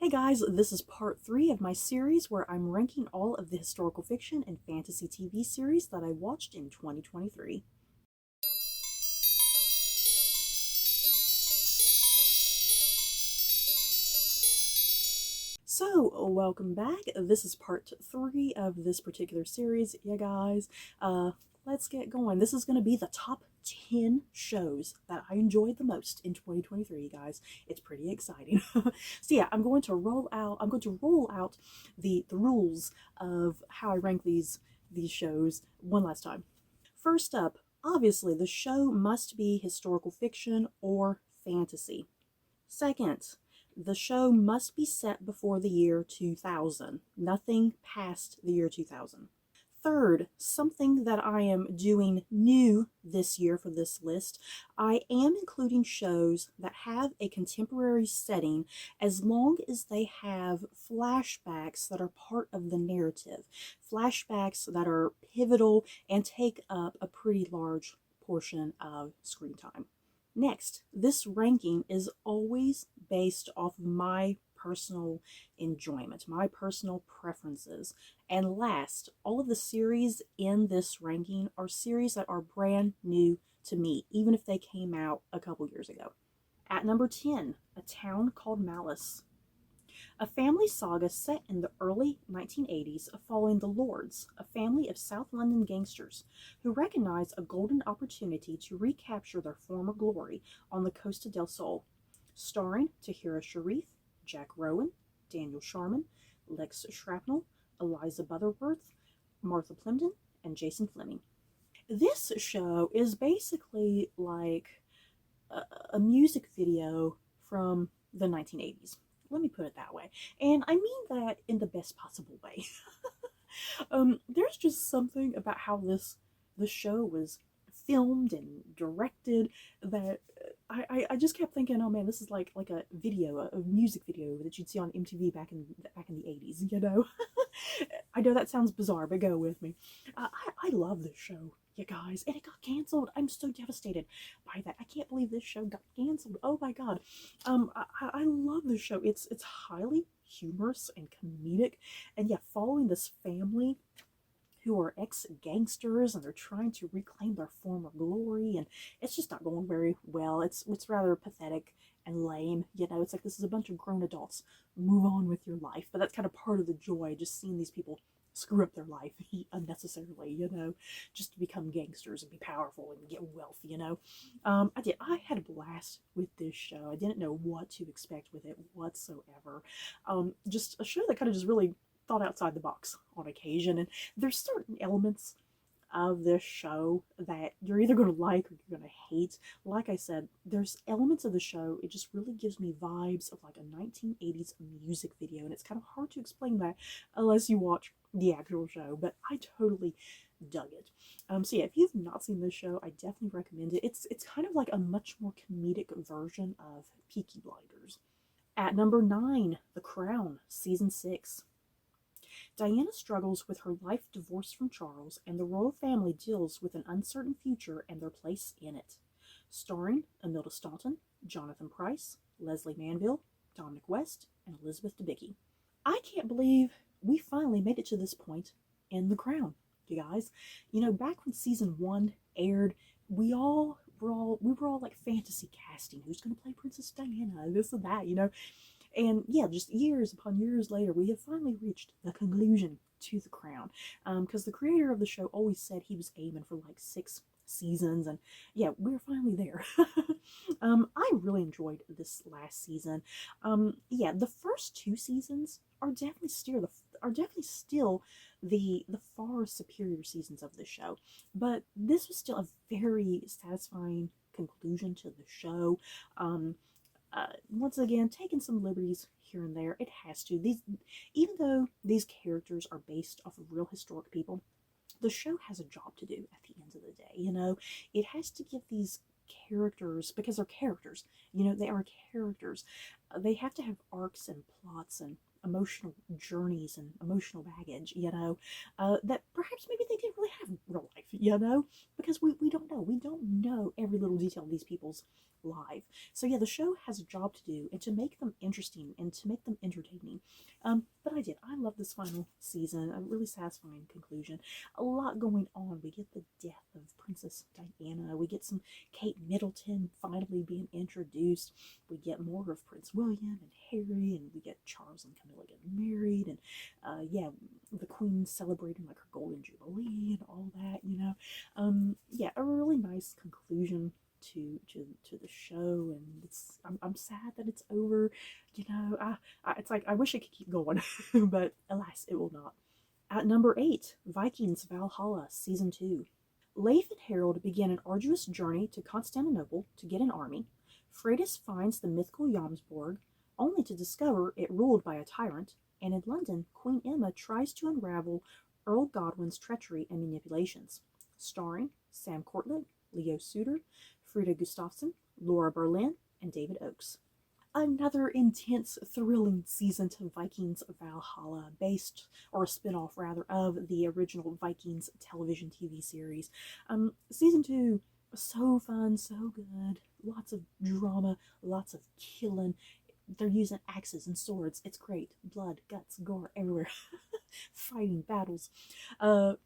Hey guys, this is part 3 of my series where I'm ranking all of the historical fiction and fantasy TV series that I watched in 2023. So, welcome back. This is part 3 of this particular series. Yeah, guys, let's get going. This is going to be the top 10 shows that I enjoyed the most in 2023, guys. It's pretty exciting. So yeah, I'm going to roll out the rules of how I rank these shows one last time. First up, obviously, the show must be historical fiction or fantasy. Second, the show must be set before the year 2000, nothing past the year 2000. Third, something that I am doing new this year for this list, I am including shows that have a contemporary setting as long as they have flashbacks that are part of the narrative, flashbacks that are pivotal and take up a pretty large portion of screen time. Next, this ranking is always based off of my personal enjoyment, my personal preferences. And last, all of the series in this ranking are series that are brand new to me, even if they came out a couple years ago. At number 10, A Town Called Malice. A family saga set in the early 1980s following the Lords, a family of South London gangsters who recognize a golden opportunity to recapture their former glory on the Costa del Sol. Starring Tahira Sharif, Jack Rowan, Daniel Sharman, Lex Shrapnel, Eliza Butterworth, Martha Plimpton, and Jason Fleming. This show is basically like a music video from the 1980s. Let me put it that way. And I mean that in the best possible way. There's just something about how this show was filmed and directed that I just kept thinking, oh man, this is like a video, a music video that you'd see on MTV back in the 80s, you know? I know that sounds bizarre, but go with me. I love this show, you guys, and it got canceled. I'm so devastated by that. I can't believe this show got canceled. Oh my god. I love this show. It's highly humorous and comedic, and yeah, following this family who are ex-gangsters and they're trying to reclaim their former glory, and it's just not going very well. It's rather pathetic and lame, you know. It's like this is a bunch of grown adults, move on with your life. But that's kind of part of the joy, just seeing these people screw up their life unnecessarily, you know, just to become gangsters and be powerful and get wealth, you know. I had a blast with this show. I didn't know what to expect with it whatsoever. Just a show that kind of just really thought outside the box on occasion, and there's certain elements of this show that you're either going to like or you're going to hate. Like I said, there's elements of the show, it just really gives me vibes of like a 1980s music video, and it's kind of hard to explain that unless you watch the actual show, but I totally dug it. So yeah, if you've not seen this show, I definitely recommend it. It's kind of like a much more comedic version of Peaky Blinders. At number 9, The Crown, Season 6. Diana struggles with her life divorce from Charles, and the royal family deals with an uncertain future and their place in it. Starring Imelda Staunton, Jonathan Pryce, Leslie Manville, Dominic West, and Elizabeth Debicki. I can't believe we finally made it to this point in The Crown, you guys. You know, back when season 1 aired, we were all like fantasy casting. Who's going to play Princess Diana? This and that, you know. And yeah, just years upon years later, we have finally reached the conclusion to The Crown. Because the creator of the show always said he was aiming for like 6 seasons, and yeah, we're finally there. I really enjoyed this last season. Yeah, the first 2 seasons are definitely still the far superior seasons of the show, but this was still a very satisfying conclusion to the show. Once again, taking some liberties here and there. It has to. Even though these characters are based off of real historic people, the show has a job to do at the end of the day, you know. It has to give these characters, because they're characters, you know, they are characters. They have to have arcs and plots and emotional journeys and emotional baggage, you know, that perhaps maybe they didn't really have real life, you know, because we don't know. We don't know every little detail of these people's life. So yeah, the show has a job to do and to make them interesting and to make them entertaining. But I did. I love this final season. A really satisfying conclusion. A lot going on. We get the death of Princess Diana. We get some Kate Middleton finally being introduced. We get more of Prince William and Harry, and we get Charles and Camilla getting married, and yeah, the Queen celebrating like her golden jubilee and all that, you know. Yeah, a really nice conclusion to the show, and I'm sad that it's over, you know. It's like I wish it could keep going, but alas, it will not. At number 8, Vikings Valhalla Season 2. Leif and Harold begin an arduous journey to Constantinople to get an army. Freydis finds the mythical Jomsborg, only to discover it ruled by a tyrant, and in London, Queen Emma tries to unravel Earl Godwin's treachery and manipulations. Starring Sam Cortlandt, Leo Suter, Frida Gustafsson, Laura Berlin, and David Oakes. Another intense, thrilling season to Vikings Valhalla, based, or a spin-off rather, of the original Vikings television TV series. Season 2 was so fun, so good. Lots of drama, lots of killing. They're using axes and swords. It's great. Blood, guts, gore everywhere. Fighting battles. I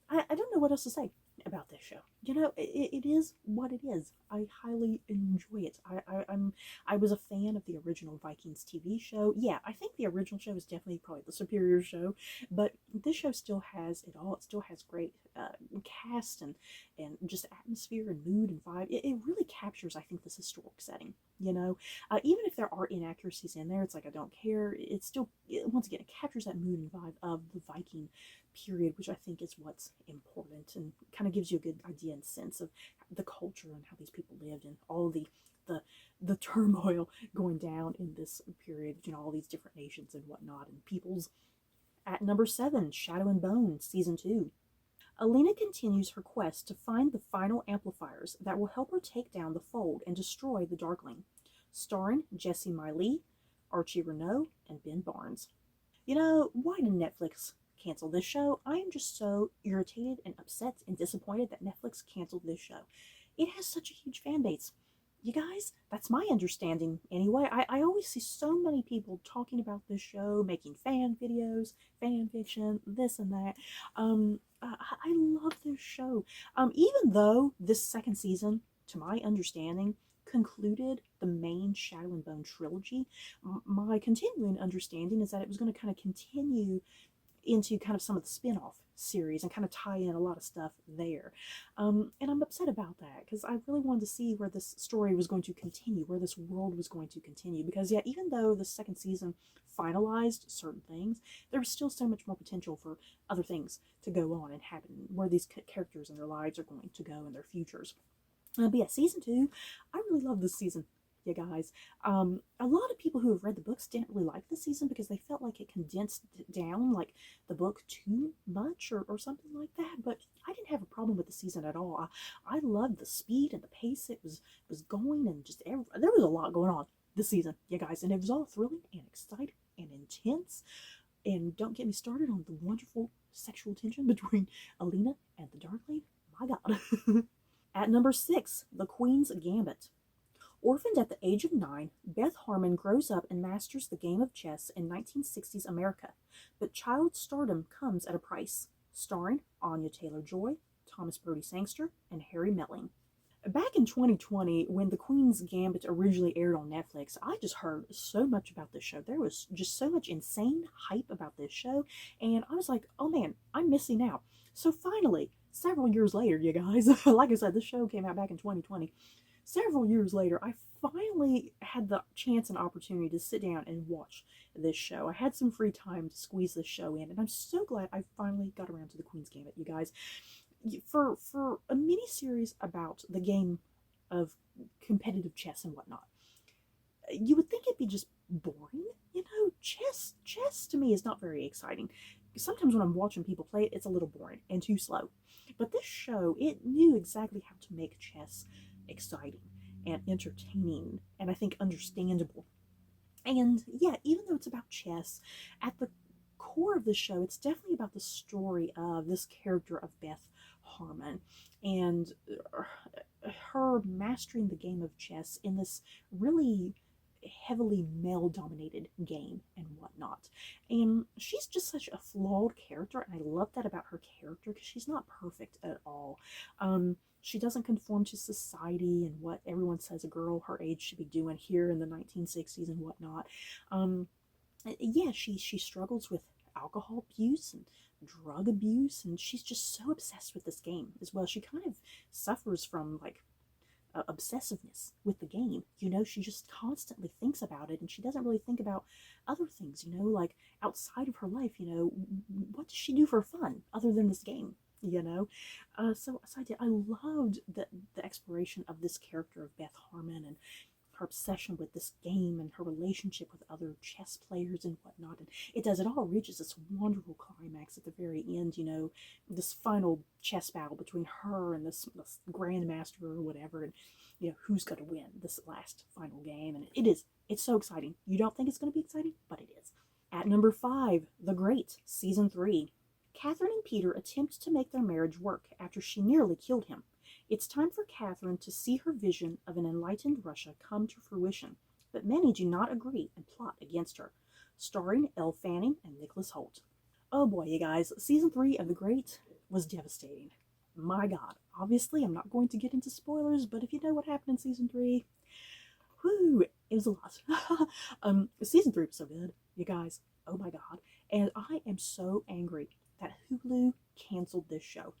don't know what else to say about this show. You know, it is what it is. I highly enjoy it. I was a fan of the original Vikings TV show. Yeah, I think the original show is definitely probably the superior show, but this show still has it all. It still has great cast and just atmosphere and mood and vibe. It really captures, I think, this historic setting. You know, even if there are inaccuracies in there, it's like I don't care. It's still, once again, it captures that mood and vibe of the Viking period, which I think is what's important, and kind of gives you a good idea and sense of the culture and how these people lived and all the turmoil going down in this period, you know, all these different nations and whatnot and peoples. At number 7, Shadow and Bone Season 2. Alina continues her quest to find the final amplifiers that will help her take down the Fold and destroy the Darkling. Starring Jessie Miley, Archie Renault, and Ben Barnes. You know, why did Netflix cancel this show? I am just so irritated and upset and disappointed that Netflix canceled this show. It has such a huge fan base. You guys, that's my understanding anyway. I always see so many people talking about this show, making fan videos, fan fiction, this and that. I love this show. Even though this second season, to my understanding, concluded the main Shadow and Bone trilogy, my continuing understanding is that it was going to kind of continue into kind of some of the spin-off series and kind of tie in a lot of stuff there. And I'm upset about that because I really wanted to see where this story was going to continue, where this world was going to continue. Because yeah, even though the second season finalized certain things, there was still so much more potential for other things to go on and happen, where these characters and their lives are going to go and their futures. But yeah, season 2, I really love this season. You guys, a lot of people who have read the books didn't really like this season because they felt like it condensed down like the book too much or something like that, but I didn't have a problem with the season at all. I loved the speed and the pace it was going, and just there was a lot going on this season, you guys, and it was all thrilling and exciting and intense. And don't get me started on the wonderful sexual tension between Alina and the Darkling. My God. At number 6, The Queen's Gambit. Orphaned at the age of 9, Beth Harmon grows up and masters the game of chess in 1960s America, but child stardom comes at a price. Starring Anya Taylor-Joy, Thomas Brodie Sangster, and Harry Melling. Back in 2020, when The Queen's Gambit originally aired on Netflix, I just heard so much about this show. There was just so much insane hype about this show, and I was like, oh man, I'm missing out. So finally, several years later, you guys, like I said, this show came out back in 2020. Several years later, I finally had the chance and opportunity to sit down and watch this show. I had some free time to squeeze this show in, and I'm so glad I finally got around to The Queen's Gambit, you guys. For a mini-series about the game of competitive chess and whatnot, you would think it'd be just boring. You know, chess to me is not very exciting. Sometimes when I'm watching people play it, it's a little boring and too slow. But this show, it knew exactly how to make chess exciting and entertaining, and I think understandable. And yeah, even though it's about chess, at the core of the show, it's definitely about the story of this character of Beth Harmon and her mastering the game of chess in this really heavily male dominated game and whatnot. And she's just such a flawed character, and I love that about her character because she's not perfect at all. She doesn't conform to society and what everyone says a girl her age should be doing here in the 1960s and whatnot. Yeah, she struggles with alcohol abuse and drug abuse, and she's just so obsessed with this game as well. She kind of suffers from like obsessiveness with the game. You know, she just constantly thinks about it, and she doesn't really think about other things, you know, like outside of her life. You know, what does she do for fun other than this game? You know, so I loved the exploration of this character of Beth Harmon and her obsession with this game and her relationship with other chess players and whatnot. And it all reaches this wonderful climax at the very end, you know, this final chess battle between her and this grandmaster or whatever, and you know, who's going to win this last final game. And it's so exciting. You don't think it's going to be exciting, but it is. At number 5, The Great, Season 3. Catherine and Peter attempt to make their marriage work after she nearly killed him. It's time for Catherine to see her vision of an enlightened Russia come to fruition, but many do not agree and plot against her. Starring Elle Fanning and Nicholas Hoult. Oh boy, you guys, Season 3 of The Great was devastating. My God. Obviously, I'm not going to get into spoilers, but if you know what happened in Season 3, whoo, it was a lot. Season 3 was so good, you guys. Oh my God. And I am so angry that Hulu canceled this show.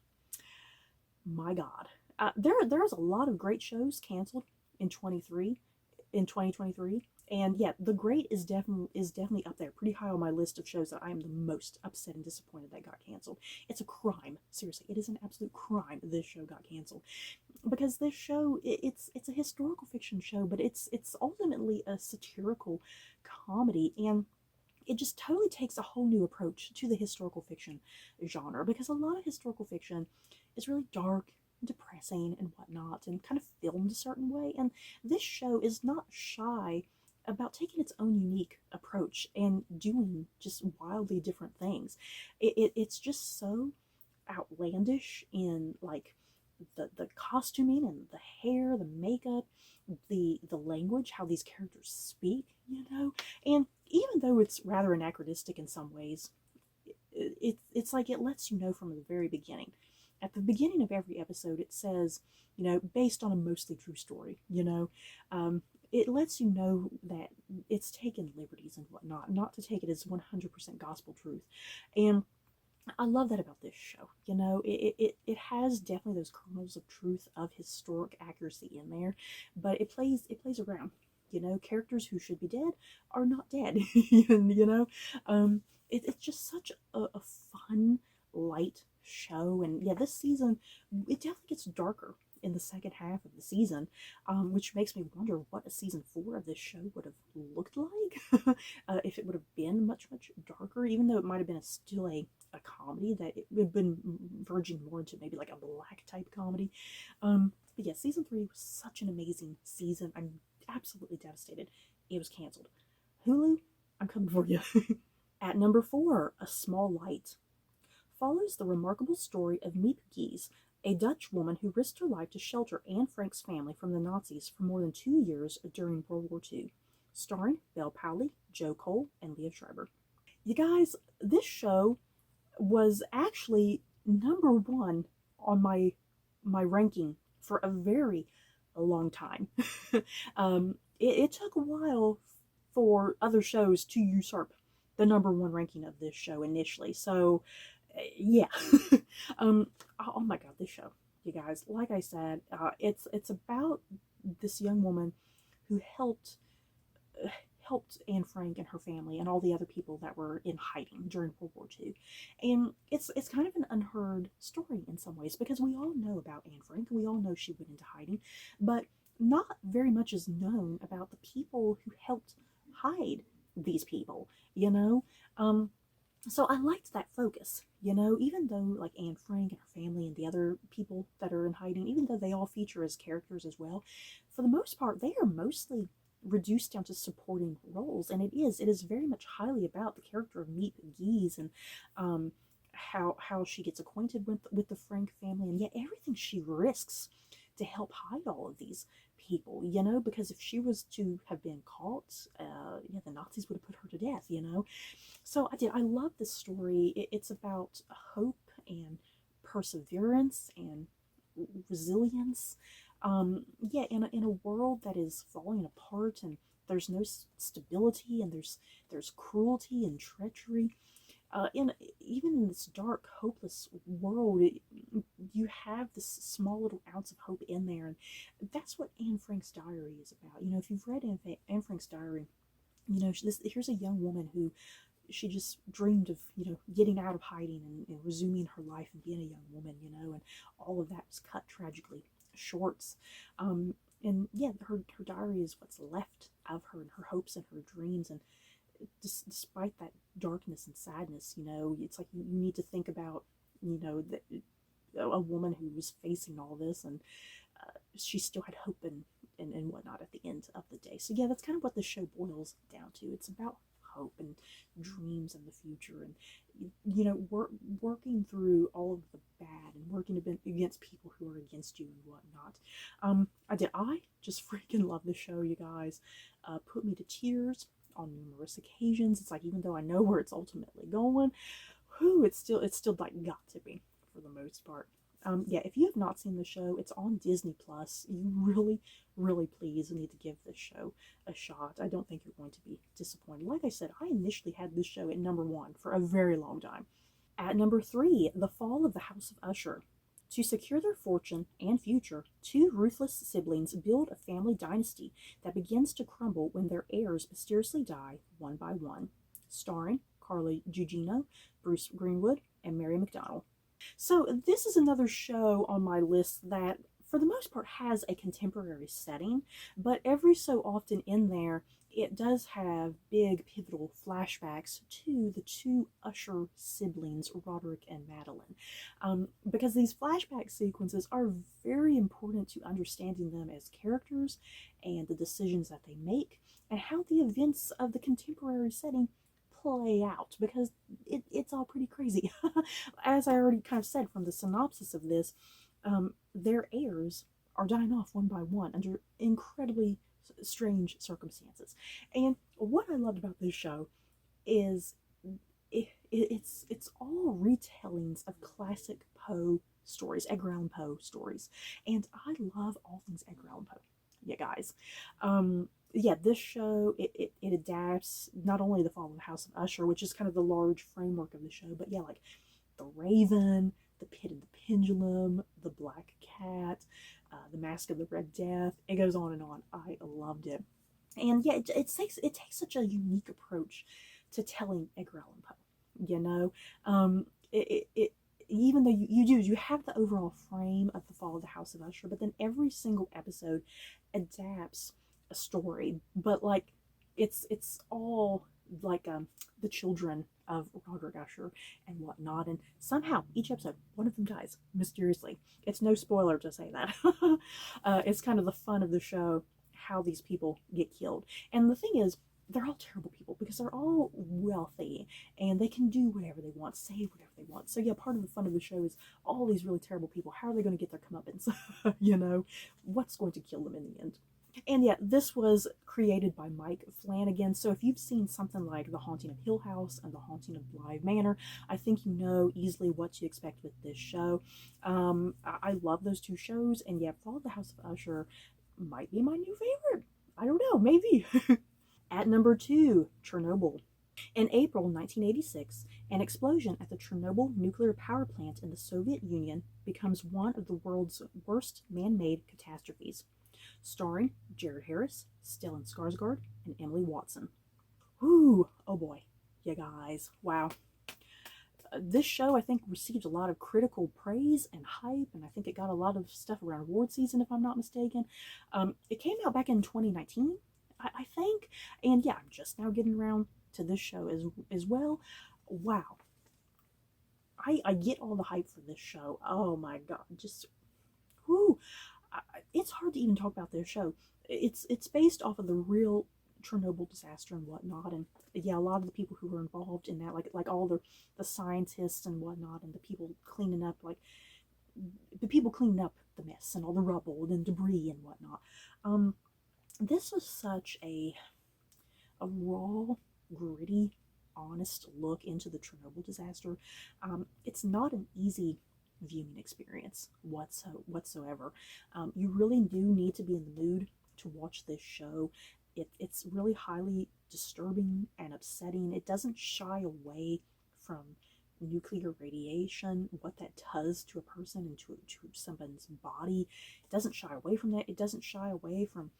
My God. There's a lot of great shows canceled in 2023, and yeah, The Great is definitely up there, pretty high on my list of shows that I am the most upset and disappointed that got canceled. It's a crime, seriously, it is an absolute crime this show got canceled, because this show it's a historical fiction show, but it's ultimately a satirical comedy, and it just totally takes a whole new approach to the historical fiction genre, because a lot of historical fiction is really dark, depressing, and whatnot, and kind of filmed a certain way. And this show is not shy about taking its own unique approach and doing just wildly different things. It's just so outlandish in like the costuming and the hair, the makeup, the language, how these characters speak, you know. And even though it's rather anachronistic in some ways, it's like it lets you know from the very beginning. At the beginning of every episode, it says, you know, based on a mostly true story, you know. It lets you know that it's taken liberties and whatnot, not to take it as 100% gospel truth. And I love that about this show. You know, it has definitely those kernels of truth, of historic accuracy in there, but it plays around. You know, characters who should be dead are not dead. You know, it's just such a fun, light show. And yeah, this season it definitely gets darker in the second half of the season, which makes me wonder what a season 4 of this show would have looked like. If it would have been much darker, even though it might have been still a comedy, that it would have been verging more into maybe like a black type comedy. But yeah, season 3 was such an amazing season. I'm absolutely devastated it was canceled. Hulu, I'm coming for you. At number 4, A Small Light follows the remarkable story of Miep Gies, a Dutch woman who risked her life to shelter Anne Frank's family from the Nazis for more than 2 years during World War II. Starring Belle Powley, Joe Cole, and Leah Schreiber. You guys, this show was actually number 1 on my ranking for a very long time. It took a while for other shows to usurp the number 1 ranking of this show initially. So, yeah. Oh my God, this show, you guys. Like I said, it's about this young woman who helped Anne Frank and her family and all the other people that were in hiding during World War II. And it's kind of an unheard story in some ways, because we all know about Anne Frank, we all know she went into hiding, but not very much is known about the people who helped hide these people, you know? So I liked that focus, you know, even though like Anne Frank and her family and the other people that are in hiding, even though they all feature as characters as well, for the most part, they are mostly reduced down to supporting roles. And it is very much highly about the character of Meep Geese, and how she gets acquainted with the Frank family, and yet everything she risks to help hide all of these people, because if she was to have been caught, yeah, the Nazis would have put her to death, So I love this story. It's about hope and perseverance and resilience. Yeah, in a world that is falling apart, and there's no stability, and there's cruelty and treachery. In Even in this dark, hopeless world, you have this small little ounce of hope in there, and that's what Anne Frank's diary is about. If you've read Anne Frank's diary, here's a young woman who she just dreamed of, getting out of hiding, and resuming her life and being a young woman, and all of that was cut tragically short. And yeah, her diary is what's left of her, and her hopes and her dreams. And despite that darkness and sadness, it's like you need to think about, that a woman who was facing all this, and she still had hope and whatnot at the end of the day. So yeah, that's kind of what the show boils down to. It's about hope and dreams and the future, and working through all of the bad, and working against people who are against you and whatnot. I just freaking love the show, you guys. Put me to tears on numerous occasions. It's like, even though I know where it's ultimately going, it's still like got to be, for the most part. Yeah, if you have not seen the show, it's on Disney Plus. You really, really please need to give this show a shot. I don't think you're going to be disappointed. Like I said, I initially had this show at #1 for a very long time. At #3, The Fall of the House of Usher. To secure their fortune and future, two ruthless siblings build a family dynasty that begins to crumble when their heirs mysteriously die one by one. Starring Carla Gugino, Bruce Greenwood, and Mary McDonnell. So this is another show on my list that, for the most part, has a contemporary setting, but every so often in there, it does have big pivotal flashbacks to the two Usher siblings, Roderick and Madeline, because these flashback sequences are very important to understanding them as characters, and the decisions that they make, and how the events of the contemporary setting play out, because it's all pretty crazy. As I already kind of said from the synopsis of this, their heirs are dying off one by one under incredibly strange circumstances. And what I loved about this show is it's all retellings of classic Poe stories, Edgar Allan Poe stories, and I love all things Edgar Allan Poe. Yeah, guys. Yeah, this show, it adapts not only The Fall of the House of Usher, which is kind of the large framework of the show, but yeah, like The Raven, The Pit and the Pendulum, The Black Cat, The Mask of the Red Death. It goes on and on. I loved it. And yeah, it takes such a unique approach to telling Edgar Allan Poe. Even though you have the overall frame of The Fall of the House of Usher, but then every single episode adapts a story, but like it's all like the children of Roderick Usher and whatnot, and somehow each episode one of them dies mysteriously. It's no spoiler to say that. It's kind of the fun of the show, how these people get killed. And the thing is, they're all terrible people because they're all wealthy and they can do whatever they want, say whatever they want. So yeah, part of the fun of the show is all these really terrible people, how are they going to get their comeuppance? What's going to kill them in the end? And yeah, this was created by Mike Flanagan. So if you've seen something like The Haunting of Hill House and The Haunting of Bly Manor, I think you know easily what to expect with this show. I love those two shows, and yeah, Fall of the House of Usher might be my new favorite. I don't know, maybe. At #2, Chernobyl. In April 1986, an explosion at the Chernobyl nuclear power plant in the Soviet Union becomes one of the world's worst man-made catastrophes. Starring Jared Harris, Stellan Skarsgård, and Emily Watson. Whoo, oh boy, you guys, wow. This show, I think, received a lot of critical praise and hype, and I think it got a lot of stuff around award season, if I'm not mistaken. It came out back in 2019, I think, and yeah, I'm just now getting around to this show as well. Wow. I get all the hype for this show. Oh my god, just whoo. it's hard to even talk about this show. It's based off of the real Chernobyl disaster and whatnot, and yeah, a lot of the people who were involved in that, like all the scientists and whatnot, and the people cleaning up, like the people cleaning up the mess and all the rubble and debris and whatnot. Um, this was such a raw, gritty, honest look into the Chernobyl disaster. It's not an easy viewing experience whatsoever. You really do need to be in the mood to watch this show. It's really highly disturbing and upsetting. It doesn't shy away from nuclear radiation, what that does to a person and to someone's body. It doesn't shy away from that. It doesn't shy away from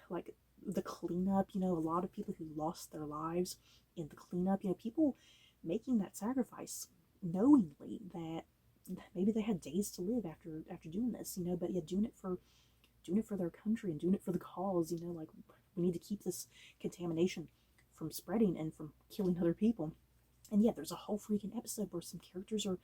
like the cleanup. A lot of people who lost their lives in the cleanup, people making that sacrifice knowingly that maybe they had days to live after doing this, but yeah, doing it for their country and doing it for the cause. Like, we need to keep this contamination from spreading and from killing other people. And yeah, there's a whole freaking episode where some characters are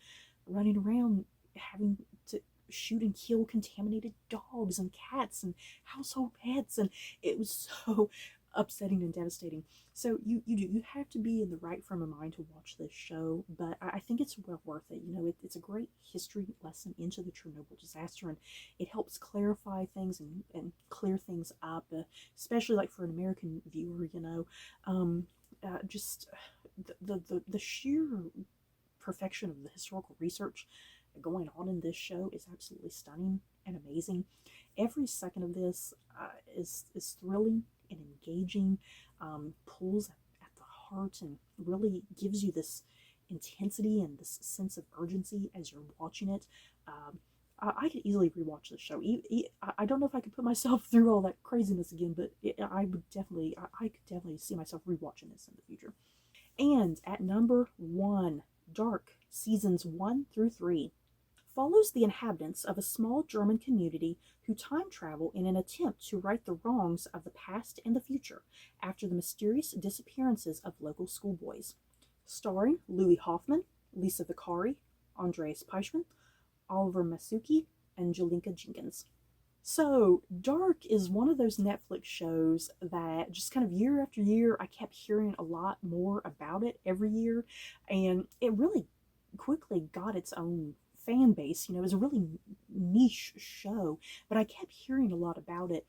running around having to shoot and kill contaminated dogs and cats and household pets, and it was so upsetting and devastating. So you have to be in the right frame of mind to watch this show, but I think it's well worth it. It's a great history lesson into the Chernobyl disaster, and it helps clarify things and clear things up, especially like for an American viewer. Just the sheer perfection of the historical research going on in this show is absolutely stunning and amazing. Every second of this is thrilling and engaging, pulls at the heart, and really gives you this intensity and this sense of urgency as you're watching it. I could easily rewatch this show. I don't know if I could put myself through all that craziness again, but I could definitely see myself rewatching this in the future. And at number 1, Dark, seasons 1 through 3. Follows the inhabitants of a small German community who time travel in an attempt to right the wrongs of the past and the future after the mysterious disappearances of local schoolboys. Starring Louis Hoffman, Lisa Vicari, Andreas Peichman, Oliver Masuki, and Jelinka Jenkins. So, Dark is one of those Netflix shows that just kind of year after year, I kept hearing a lot more about it every year, and it really quickly got its own fan base. It was a really niche show, but I kept hearing a lot about it.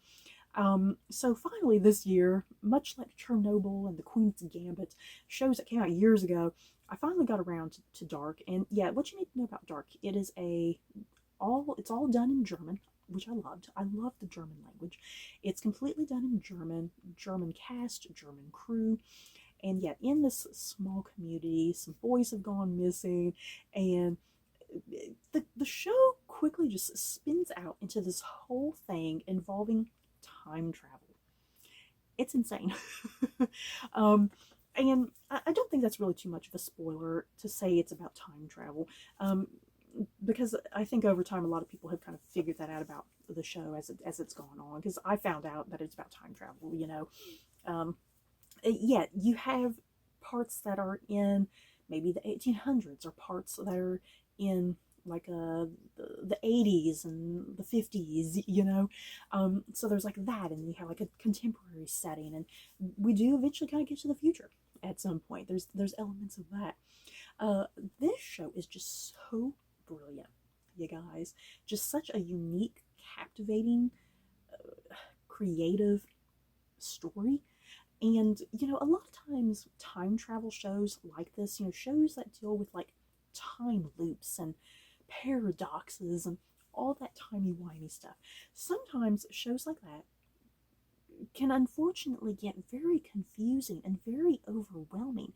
So finally this year, much like Chernobyl and The Queen's Gambit, shows that came out years ago, I finally got around to Dark. And yeah, what you need to know about Dark, it's all done in German, which I loved. I love the German language. It's completely done in German cast, German crew. And yet in this small community, some boys have gone missing, and the show quickly just spins out into this whole thing involving time travel. It's insane. And I don't think that's really too much of a spoiler to say it's about time travel, because I think over time a lot of people have kind of figured that out about the show as it's gone on, because I found out that it's about time travel. Yeah, you have parts that are in maybe the 1800s, or parts that are in like the 80s and the 50s, so there's like that, and you have like a contemporary setting, and we do eventually kind of get to the future at some point. There's elements of that. This show is just so brilliant, you guys. Just such a unique, captivating, creative story. And a lot of times time travel shows like this, shows that deal with like time loops and paradoxes and all that timey-wimey stuff, sometimes shows like that can unfortunately get very confusing and very overwhelming,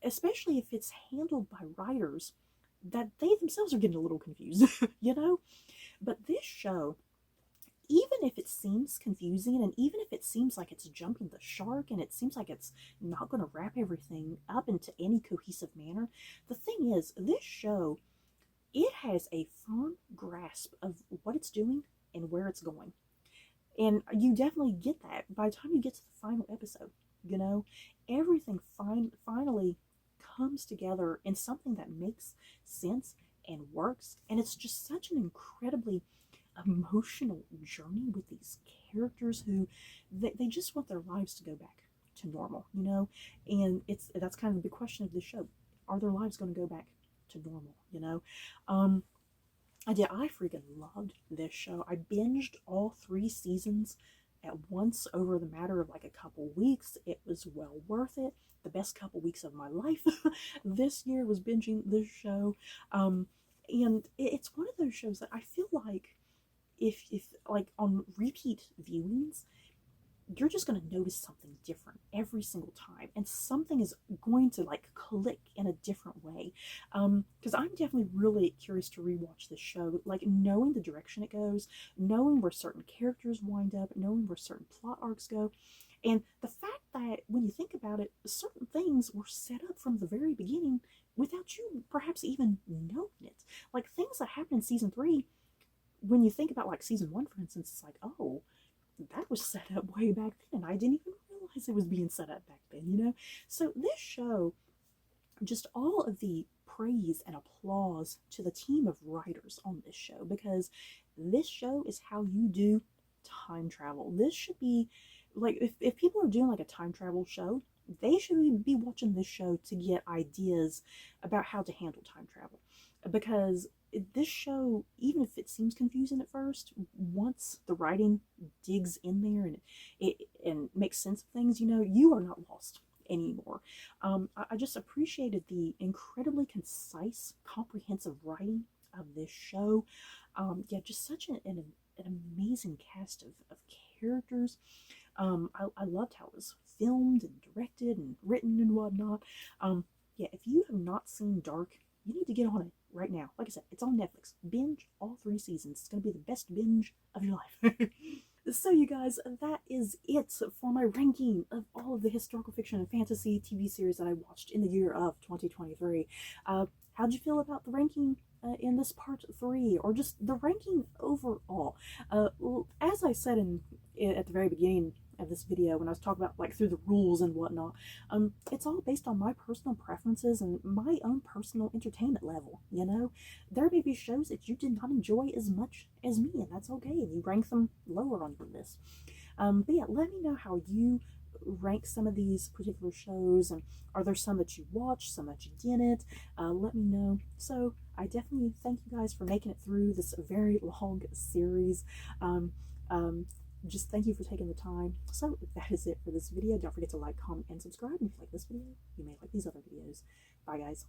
especially if it's handled by writers that they themselves are getting a little confused. But this show, even if it seems confusing, and even if it seems like it's jumping the shark, and it seems like it's not going to wrap everything up into any cohesive manner, the thing is, this show, it has a firm grasp of what it's doing and where it's going. And you definitely get that by the time you get to the final episode. Everything finally comes together in something that makes sense and works. And it's just such an incredibly emotional journey with these characters who they just want their lives to go back to normal, you know? And that's kind of the big question of this show. Are their lives going to go back to normal, you know? I freaking loved this show. I binged all 3 seasons at once over the matter of like a couple weeks. It was well worth it. The best couple weeks of my life this year was binging this show. And it's one of those shows that I feel like if like on repeat viewings, you're just going to notice something different every single time, and something is going to like click in a different way. Because I'm definitely really curious to rewatch this show, like knowing the direction it goes, knowing where certain characters wind up, knowing where certain plot arcs go, and the fact that when you think about it, certain things were set up from the very beginning without you perhaps even knowing it. Like things that happened in season 3, when you think about like season 1, for instance, it's like, oh, that was set up way back then. I didn't even realize it was being set up back then, you know? So this show, just all of the praise and applause to the team of writers on this show, because this show is how you do time travel. This should be like, if people are doing like a time travel show, they should be watching this show to get ideas about how to handle time travel. Because this show, even if it seems confusing at first, once the writing digs in there and and makes sense of things, you know, you are not lost anymore. I just appreciated the incredibly concise, comprehensive writing of this show. Yeah, just such an amazing cast of characters. I loved how it was filmed and directed and written and whatnot. Yeah, if you have not seen Dark, you need to get on it right now. Like I said, it's on Netflix. Binge all 3 seasons. It's going to be the best binge of your life. So, you guys, that is it for my ranking of all of the historical fiction and fantasy TV series that I watched in the year of 2023. How'd you feel about the ranking in this part 3, or just the ranking overall? Well, as I said at the very beginning of this video, when I was talking about like through the rules and whatnot, it's all based on my personal preferences and my own personal entertainment level. You know, there may be shows that you did not enjoy as much as me, and that's okay, and you rank them lower on your list. But yeah, let me know how you rank some of these particular shows, and are there some that you watched, some that you didn't? Let me know. So I definitely thank you guys for making it through this very long series. Um, um, just thank you for taking the time. So that is it for this video. Don't forget to like, comment, and subscribe. And if you like this video, you may like these other videos. Bye, guys.